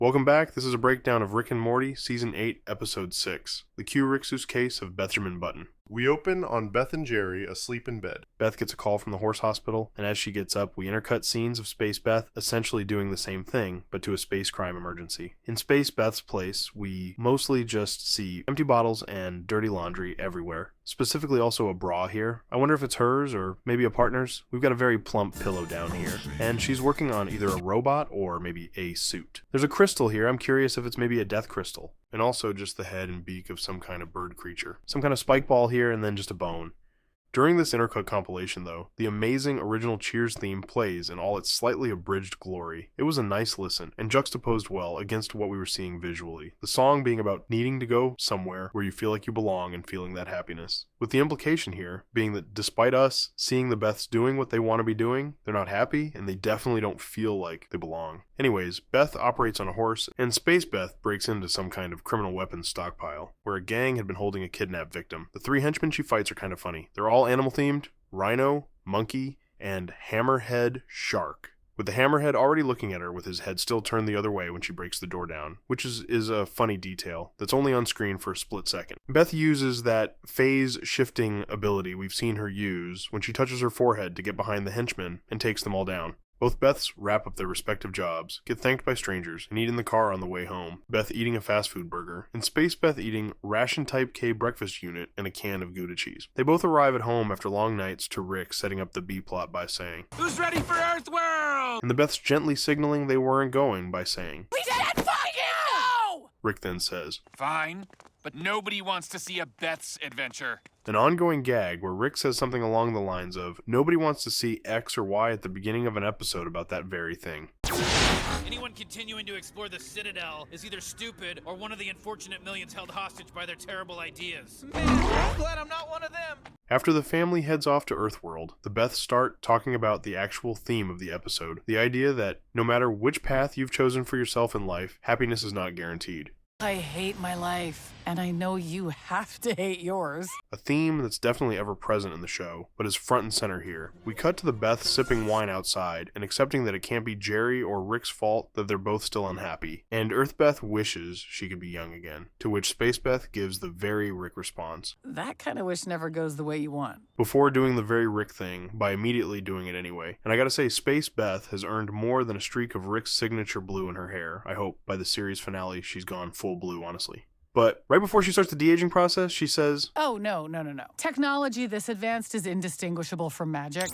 Welcome back. This is a breakdown of Rick and Morty, Season 8, Episode 6, The Curicksous Case of Bethjamin Button. We open on Beth and Jerry asleep in bed. Beth gets a call from the horse hospital, and as she gets up, we intercut scenes of Space Beth essentially doing the same thing, but to a space crime emergency. In Space Beth's place, we mostly just see empty bottles and dirty laundry everywhere. Specifically also a bra here. I wonder if it's hers or maybe a partner's. We've got a very plump pillow down here, and she's working on either a robot or maybe a suit. There's a crystal here. I'm curious if it's maybe a death crystal. And also just the head and beak of some kind of bird creature. Some kind of spike ball here and then just a bone. During this intercut compilation, though, the amazing original Cheers theme plays in all its slightly abridged glory. It was a nice listen, and juxtaposed well against what we were seeing visually. The song being about needing to go somewhere where you feel like you belong and feeling that happiness. With the implication here being that despite us seeing the Beths doing what they want to be doing, they're not happy, and they definitely don't feel like they belong. Anyways, Beth operates on a horse, and Space Beth breaks into some kind of criminal weapons stockpile, where a gang had been holding a kidnapped victim. The three henchmen she fights are kind of funny. They're all animal themed: rhino, monkey, and hammerhead shark. With the hammerhead already looking at her with his head still turned the other way when she breaks the door down, which is a funny detail that's only on screen for a split second. Beth uses that phase shifting ability we've seen her use when she touches her forehead to get behind the henchmen and takes them all down. Both Beths wrap up their respective jobs, get thanked by strangers, and eat in the car on the way home. Beth eating a fast food burger, and Space Beth eating Ration Type K breakfast unit and a can of Gouda cheese. They both arrive at home after long nights to Rick setting up the B-plot by saying, "Who's ready for Earthworld?" and the Beths gently signaling they weren't going by saying, "We didn't find you!" Rick then says, "Fine, but nobody wants to see a Beth's adventure." An ongoing gag where Rick says something along the lines of, nobody wants to see X or Y at the beginning of an episode about that very thing. Anyone continuing to explore the Citadel is either stupid or one of the unfortunate millions held hostage by their terrible ideas. Man, I'm glad I'm not one of them. After the family heads off to Earthworld, the Beths start talking about the actual theme of the episode, the idea that no matter which path you've chosen for yourself in life, happiness is not guaranteed. I hate my life, and I know you have to hate yours. A theme that's definitely ever present in the show, but is front and center here. We cut to the Beth sipping wine outside and accepting that it can't be Jerry or Rick's fault that they're both still unhappy. And Earthbeth wishes she could be young again, to which Space Beth gives the very Rick response. That kind of wish never goes the way you want. Before doing the very Rick thing by immediately doing it anyway. And I gotta say, Space Beth has earned more than a streak of Rick's signature blue in her hair. I hope by the series finale she's gone full blue, honestly. But right before she starts the de-aging process, she says, "Oh, no. Technology this advanced is indistinguishable from magic."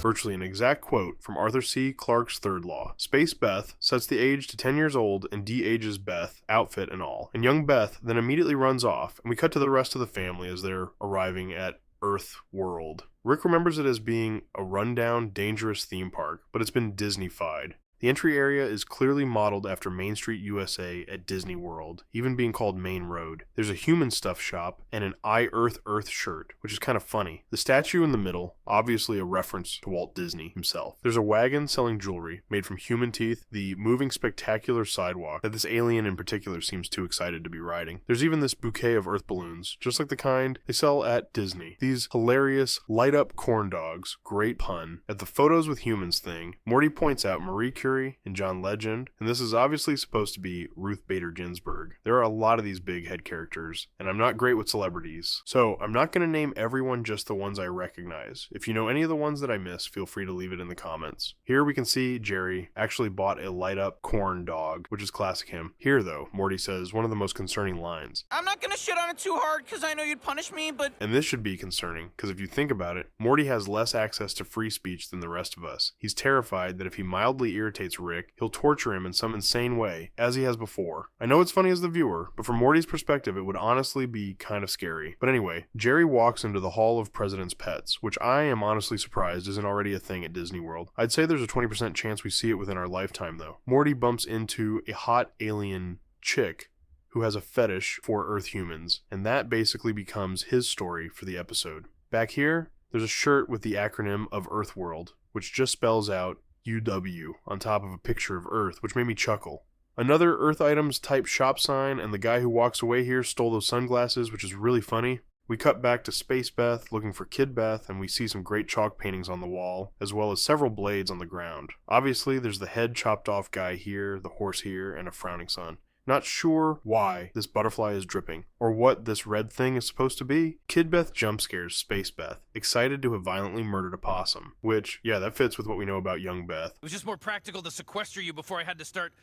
Virtually an exact quote from Arthur C. Clarke's Third Law. Space Beth sets the age to 10 years old and de-ages Beth, outfit and all. And young Beth then immediately runs off, and we cut to the rest of the family as they're arriving at Earthworld. Rick remembers it as being a rundown, dangerous theme park, but it's been Disney-fied. The entry area is clearly modeled after Main Street USA at Disney World, even being called Main Road. There's a human stuff shop and an I Earth shirt, which is kind of funny. The statue in the middle, obviously a reference to Walt Disney himself. There's a wagon selling jewelry made from human teeth, the moving spectacular sidewalk that this alien in particular seems too excited to be riding. There's even this bouquet of Earth balloons, just like the kind they sell at Disney. These hilarious light-up corn dogs, great pun. At the photos with humans thing, Morty points out Marie Curie and John Legend, and this is obviously supposed to be Ruth Bader Ginsburg. There are a lot of these big head characters, and I'm not great with celebrities, so I'm not going to name everyone, just the ones I recognize. If you know any of the ones that I miss, feel free to leave it in the comments. Here we can see Jerry actually bought a light-up corn dog, which is classic him. Here, though, Morty says one of the most concerning lines. I'm not gonna shit on it too hard because I know you'd punish me, but... And this should be concerning, because if you think about it, Morty has less access to free speech than the rest of us. He's terrified that if he mildly irritates Rick, he'll torture him in some insane way, as he has before. I know it's funny as the viewer, but from Morty's perspective, it would honestly be kind of scary. But anyway, Jerry walks into the Hall of President's Pets, which I am honestly surprised isn't already a thing at Disney World. I'd say there's a 20% chance we see it within our lifetime, though. Morty bumps into a hot alien chick who has a fetish for Earth humans, and that basically becomes his story for the episode. Back here, there's a shirt with the acronym of Earthworld, which just spells out UW on top of a picture of Earth, which made me chuckle. Another Earth items type shop sign, and the guy who walks away here stole those sunglasses, which is really funny. We cut back to Space Beth looking for Kid Beth, and we see some great chalk paintings on the wall, as well as several blades on the ground. Obviously, there's the head chopped off guy here, the horse here, and a frowning sun. Not sure why this butterfly is dripping, or what this red thing is supposed to be. Kid Beth jump scares Space Beth, excited to have violently murdered a possum. Which, yeah, that fits with what we know about young Beth. It was just more practical to sequester you before I had to start,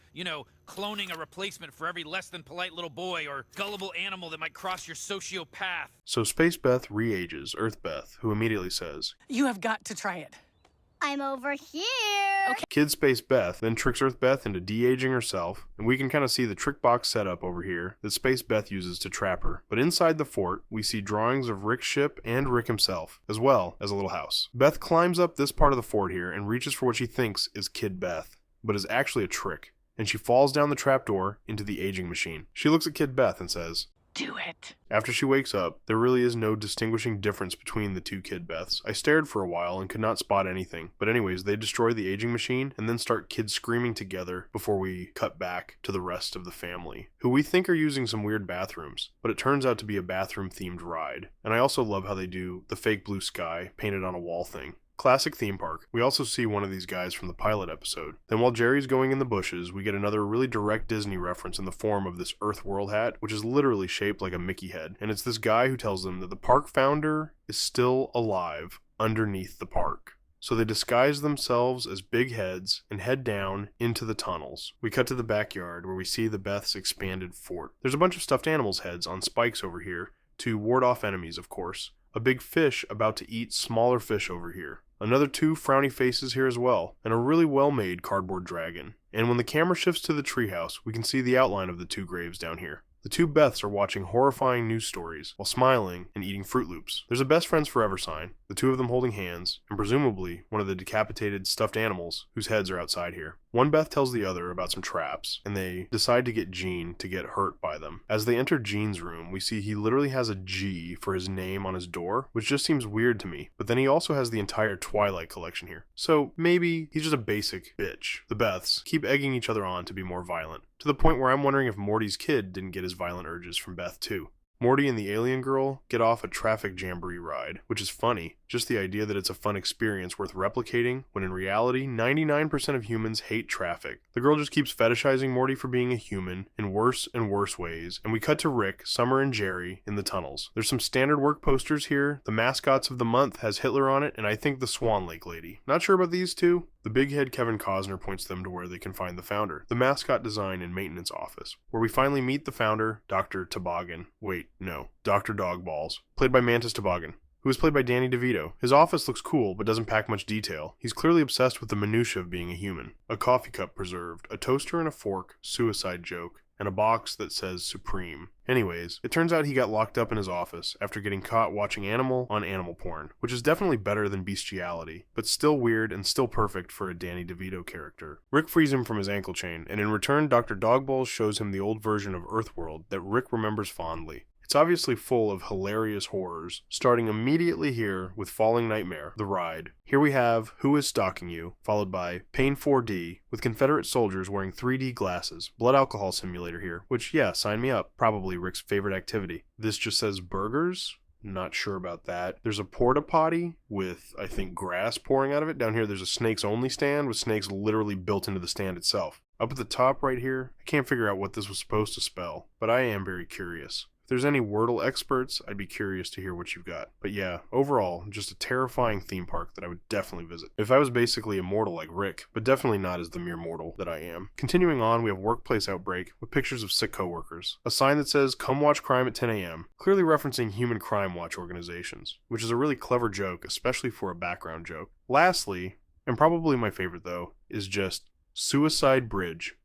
cloning a replacement for every less than polite little boy or gullible animal that might cross your sociopath. So Space Beth re-ages Earth Beth, who immediately says, You have got to try it. I'm over here. Kid Space Beth then tricks Earth Beth into de-aging herself, and we can kind of see the trick box setup over here that Space Beth uses to trap her. But inside the fort, we see drawings of Rick's ship and Rick himself, as well as a little house. Beth climbs up this part of the fort here and reaches for what she thinks is Kid Beth, but is actually a trick, and she falls down the trapdoor into the aging machine. She looks at Kid Beth and says, Do it. After she wakes up, there really is no distinguishing difference between the two Kid Beths. I stared for a while and could not spot anything. But anyways, they destroy the aging machine and then start kids screaming together before we cut back to the rest of the family, who we think are using some weird bathrooms, but it turns out to be a bathroom-themed ride. And I also love how they do the fake blue sky painted on a wall thing. Classic theme park. We also see one of these guys from the pilot episode. Then while Jerry's going in the bushes, we get another really direct Disney reference in the form of this Earthworld hat, which is literally shaped like a Mickey head. And it's this guy who tells them that the park founder is still alive underneath the park. So they disguise themselves as big heads and head down into the tunnels. We cut to the backyard where we see the Beth's expanded fort. There's a bunch of stuffed animals' heads on spikes over here to ward off enemies, of course. A big fish about to eat smaller fish over here. Another 2 frowny faces here as well, and a really well-made cardboard dragon. And when the camera shifts to the treehouse, we can see the outline of the 2 graves down here. The 2 Beths are watching horrifying news stories while smiling and eating Fruit Loops. There's a best friends forever sign, the 2 of them holding hands, and presumably one of the decapitated stuffed animals whose heads are outside here. One Beth tells the other about some traps, and they decide to get Gene to get hurt by them. As they enter Gene's room, we see he literally has a G for his name on his door, which just seems weird to me. But then he also has the entire Twilight collection here. So maybe he's just a basic bitch. The Beths keep egging each other on to be more violent, to the point where I'm wondering if Morty's kid didn't get his violent urges from Beth too. Morty and the alien girl get off a traffic jamboree ride, which is funny, just the idea that it's a fun experience worth replicating, when in reality, 99% of humans hate traffic. The girl just keeps fetishizing Morty for being a human in worse and worse ways, and we cut to Rick, Summer, and Jerry in the tunnels. There's some standard work posters here. The mascots of the month has Hitler on it, and I think the Swan Lake lady. Not sure about these two. The big head Kevin Costner points them to where they can find the founder, the mascot design and maintenance office, where we finally meet the founder, Dr. Toboggan. Wait, no, Dr. Dogballs, played by Mantis Toboggan, who is played by Danny DeVito. His office looks cool, but doesn't pack much detail. He's clearly obsessed with the minutiae of being a human. A coffee cup preserved, a toaster and a fork, suicide joke, and a box that says Supreme. Anyways, it turns out he got locked up in his office after getting caught watching Animal on animal porn, which is definitely better than bestiality, but still weird and still perfect for a Danny DeVito character. Rick frees him from his ankle chain, and in return Dr. Dogballs shows him the old version of Earthworld that Rick remembers fondly. It's obviously full of hilarious horrors, starting immediately here with Falling Nightmare, the ride. Here we have Who is Stalking You, followed by Pain 4D, with Confederate soldiers wearing 3D glasses, blood alcohol simulator here, which yeah, sign me up, probably Rick's favorite activity. This just says burgers? Not sure about that. There's a porta potty with, I think, grass pouring out of it. Down here there's a snakes only stand with snakes literally built into the stand itself. Up at the top right here, I can't figure out what this was supposed to spell, but I am very curious. If there's any Wordle experts, I'd be curious to hear what you've got. But yeah, overall, just a terrifying theme park that I would definitely visit. If I was basically immortal like Rick, but definitely not as the mere mortal that I am. Continuing on, we have Workplace Outbreak with pictures of sick coworkers. A sign that says, "Come watch crime at 10 a.m., clearly referencing human crime watch organizations, which is a really clever joke, especially for a background joke. Lastly, and probably my favorite though, is just Suicide Bridge,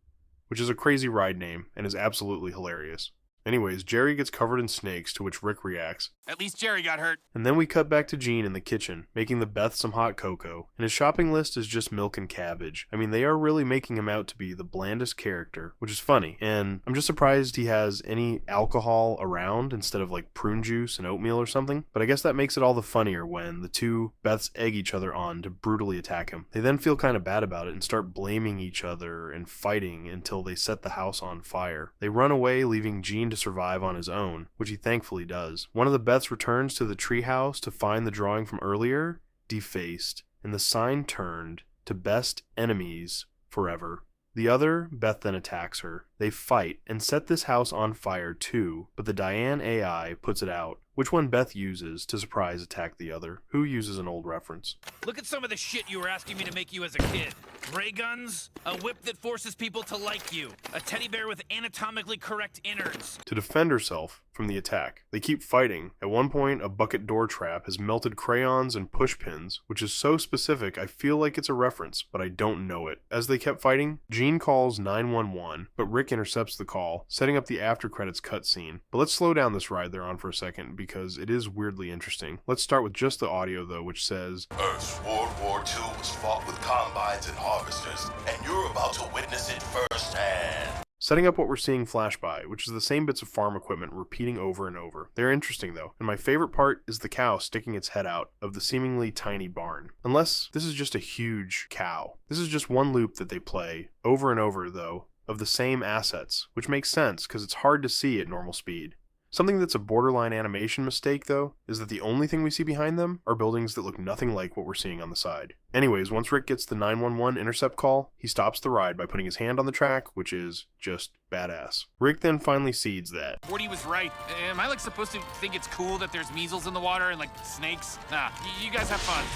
which is a crazy ride name and is absolutely hilarious. Anyways, Jerry gets covered in snakes, to which Rick reacts. At least Jerry got hurt. And then we cut back to Gene in the kitchen, making the Beth some hot cocoa, and his shopping list is just milk and cabbage. I mean, they are really making him out to be the blandest character, which is funny, and I'm just surprised he has any alcohol around instead of like prune juice and oatmeal or something, but I guess that makes it all the funnier when the 2 Beths egg each other on to brutally attack him. They then feel kind of bad about it and start blaming each other and fighting until they set the house on fire. They run away, leaving Gene to survive on his own, which he thankfully does. One of the Beths returns to the treehouse to find the drawing from earlier defaced, and the sign turned to best enemies forever. The other, Beth, then attacks her. They fight and set this house on fire too, but the Diane AI puts it out, which one Beth uses to surprise attack the other, who uses an old reference. Look at some of the shit you were asking me to make you as a kid. Ray guns, a whip that forces people to like you, a teddy bear with anatomically correct innards. To defend herself from the attack, they keep fighting. At one point, a bucket door trap has melted crayons and push pins, which is so specific I feel like it's a reference, but I don't know it. As they kept fighting, Jean calls 911, but Rick intercepts the call, setting up the after credits cutscene. But let's slow down this ride they're on for a second, because it is weirdly interesting. Let's start with just the audio though, which says, Earth's World War II was fought with combines and harvesters, and you're about to witness it firsthand. Setting up what we're seeing flash by, which is the same bits of farm equipment repeating over and over. They're interesting though, and my favorite part is the cow sticking its head out of the seemingly tiny barn. Unless this is just a huge cow. This is just one loop that they play over and over though, of the same assets, which makes sense because it's hard to see at normal speed. Something that's a borderline animation mistake, though, is that the only thing we see behind them are buildings that look nothing like what we're seeing on the side. Anyways, once Rick gets the 911 intercept call, he stops the ride by putting his hand on the track, which is just badass. Rick then finally cedes that. Morty was right. Am I supposed to think it's cool that there's measles in the water and snakes? Nah, you guys have fun.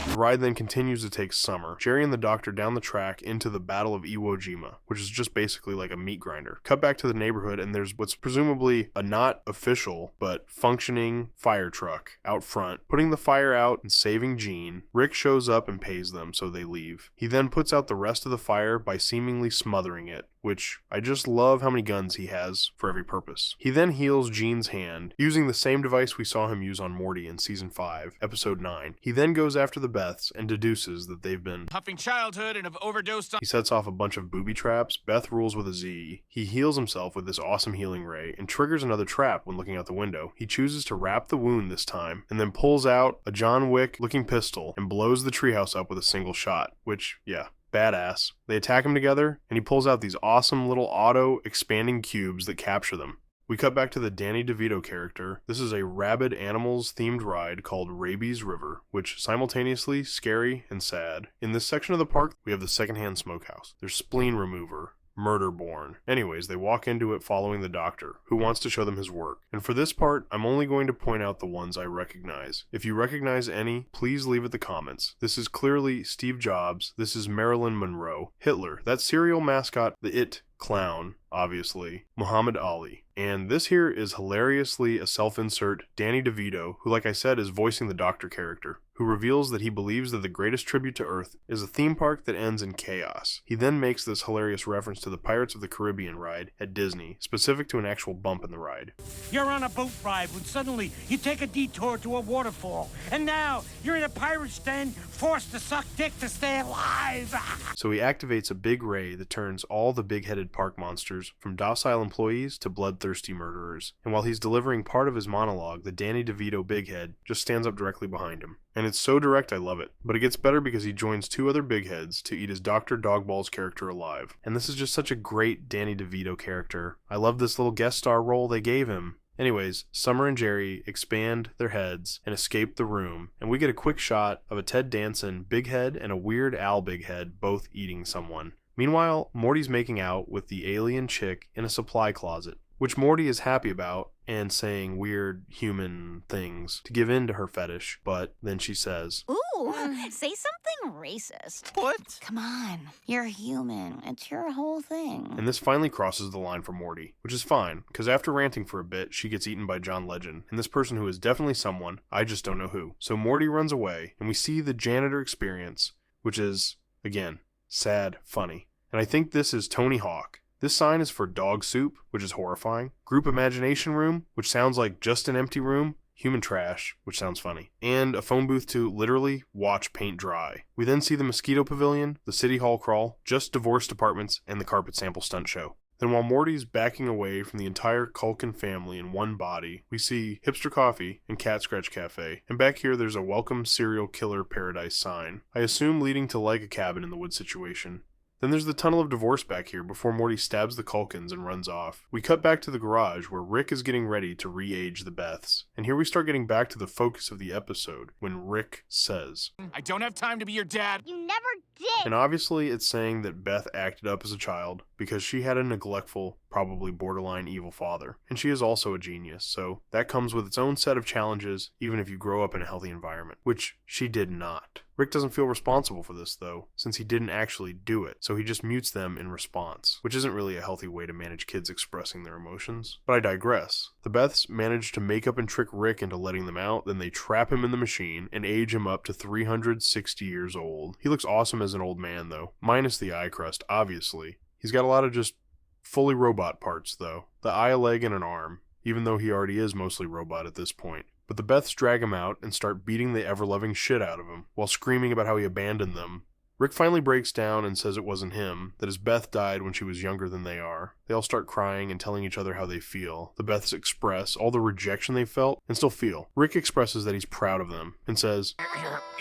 The ride then continues to take Summer, Jerry and the Doctor down the track into the Battle of Iwo Jima, which is just basically like a meat grinder. Cut back to the neighborhood and there's what's presumably a not official, but functioning fire truck out front, putting the fire out and saving Jean. Rick shows up and pays them, so they leave. He then puts out the rest of the fire by seemingly smothering it, which I just love how many guns he has for every purpose. He then heals Jean's hand, using the same device we saw him use on Morty in Season 5, Episode 9. He then goes after the Beths and deduces that they've been Huffing childhood and have overdosed on. He sets off a bunch of booby traps. Beth rules with a Z. He heals himself with this awesome healing ray and triggers another trap when looking out the window. He chooses to wrap the wound this time and then pulls out a John Wick looking pistol and blows the treehouse up with a single shot, which, yeah, badass. They attack him together, and he pulls out these awesome little auto-expanding cubes that capture them. We cut back to the Danny DeVito character. This is a rabid animals-themed ride called Rabies River, which simultaneously scary and sad. In this section of the park, we have the secondhand smokehouse. There's spleen remover, Murderborn. Anyways, they walk into it following the Doctor, who wants to show them his work. And for this part, I'm only going to point out the ones I recognize. If you recognize any, please leave it in the comments. This is clearly Steve Jobs. This is Marilyn Monroe. Hitler, that serial mascot, the It clown, obviously, Muhammad Ali. And this here is hilariously a self-insert Danny DeVito, who, like I said, is voicing the Doctor character, who reveals that he believes that the greatest tribute to Earth is a theme park that ends in chaos. He then makes this hilarious reference to the Pirates of the Caribbean ride at Disney, specific to an actual bump in the ride. You're on a boat ride when suddenly you take a detour to a waterfall, and now you're in a pirate's den, forced to suck dick to stay alive. So he activates a big ray that turns all the big-headed park monsters from docile employees to bloodthirsty murderers. And while he's delivering part of his monologue, the Danny DeVito big head just stands up directly behind him. And it's so direct I love it. But it gets better because he joins two other big heads to eat his Dr. Dogballs character alive. And this is just such a great Danny DeVito character. I love this little guest star role they gave him. Anyways, Summer and Jerry expand their heads and escape the room, and we get a quick shot of a Ted Danson big head and a Weird Al big head both eating someone. Meanwhile, Morty's making out with the alien chick in a supply closet, which Morty is happy about and saying weird human things to give in to her fetish, but then she says, Ooh, say something racist. What? Come on, you're human. It's your whole thing. and this finally crosses the line for Morty, which is fine, because after ranting for a bit, she gets eaten by John Legend, and this person who is definitely someone, I just don't know who. So Morty runs away, and we see the janitor experience, which is, again, sad, funny. And I think this is Tony Hawk. This sign is for dog soup, which is horrifying. Group imagination room, which sounds like just an empty room. Human trash, which sounds funny. And a phone booth to literally watch paint dry. We then see the mosquito pavilion, the city hall crawl, just divorced apartments, and the carpet sample stunt show. Then while Morty's backing away from the entire Culkin family in one body, we see Hipster Coffee and Cat Scratch Cafe, and back here there's a Welcome Serial Killer Paradise sign, I assume leading to like a cabin in the woods situation. Then there's the tunnel of divorce back here before Morty stabs the Culkins and runs off. We cut back to the garage where Rick is getting ready to re-age the Beths. And here we start getting back to the focus of the episode when Rick says, I don't have time to be your dad. You never did. and obviously it's saying that Beth acted up as a child because she had a neglectful, probably borderline evil father. And she is also a genius, so that comes with its own set of challenges even if you grow up in a healthy environment, which she did not. Rick doesn't feel responsible for this though, since he didn't actually do it, so he just mutes them in response, which isn't really a healthy way to manage kids expressing their emotions. But I digress. The Beths manage to make up and trick Rick into letting them out, then they trap him in the machine and age him up to 360 years old. He looks awesome as an old man though, minus the eye crust, obviously. He's got a lot of just fully robot parts though, the eye, a leg, and an arm, even though he already is mostly robot at this point. But the Beths drag him out and start beating the ever-loving shit out of him, while screaming about how he abandoned them. Rick finally breaks down and says it wasn't him, that his Beth died when she was younger than they are. They all start crying and telling each other how they feel. The Beths express all the rejection they felt and still feel. Rick expresses that he's proud of them and says,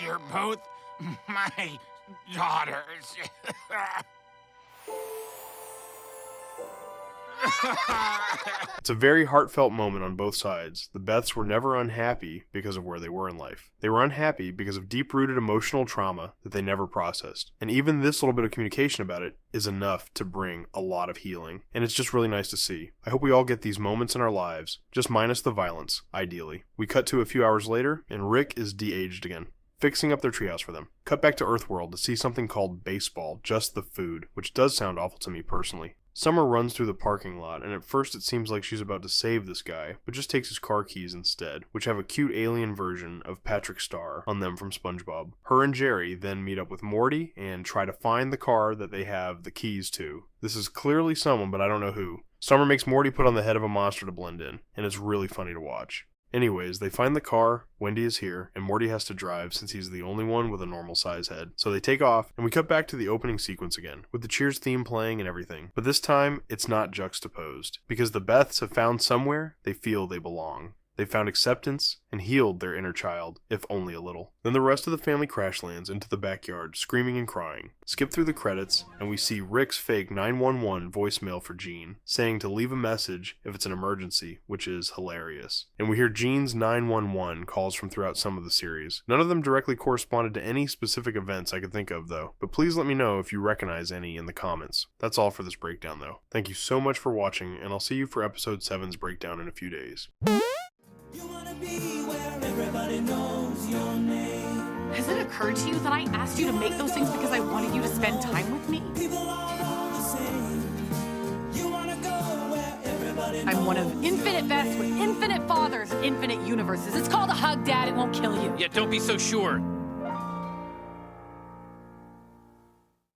You're both my daughters. It's a very heartfelt moment on both sides. The Beths were never unhappy because of where they were in life. They were unhappy because of deep-rooted emotional trauma that they never processed. And even this little bit of communication about it is enough to bring a lot of healing. And it's just really nice to see. I hope we all get these moments in our lives, just minus the violence, ideally. We cut to a few hours later, and Rick is de-aged again, fixing up their treehouse for them. Cut back to Earthworld to see something called baseball, just the food, which does sound awful to me personally. Summer runs through the parking lot, and at first it seems like she's about to save this guy, but just takes his car keys instead, which have a cute alien version of Patrick Star on them from SpongeBob. Her and Jerry then meet up with Morty and try to find the car that they have the keys to. This is clearly someone, but I don't know who. Summer makes Morty put on the head of a monster to blend in, and it's really funny to watch. Anyways, they find the car, Wendy is here, and Morty has to drive since he's the only one with a normal size head. So they take off, and we cut back to the opening sequence again, with the Cheers theme playing and everything. But this time, it's not juxtaposed, because the Beths have found somewhere they feel they belong. They found acceptance and healed their inner child, if only a little. Then the rest of the family crash lands into the backyard, screaming and crying. Skip through the credits, and we see Rick's fake 911 voicemail for Gene, saying to leave a message if it's an emergency, which is hilarious. And we hear Gene's 911 calls from throughout some of the series. None of them directly corresponded to any specific events I could think of, though. But please let me know if you recognize any in the comments. That's all for this breakdown, though. Thank you so much for watching, and I'll see you for episode 7's breakdown in a few days. You wanna be where everybody knows your name. Has it occurred to you that I asked you to make those things because I wanted you to spend time with me? People are the same. You wanna go where everybody knows. I'm one of infinite Beths with infinite fathers and infinite universes. It's called a hug, Dad. It won't kill you. Yeah, don't be so sure.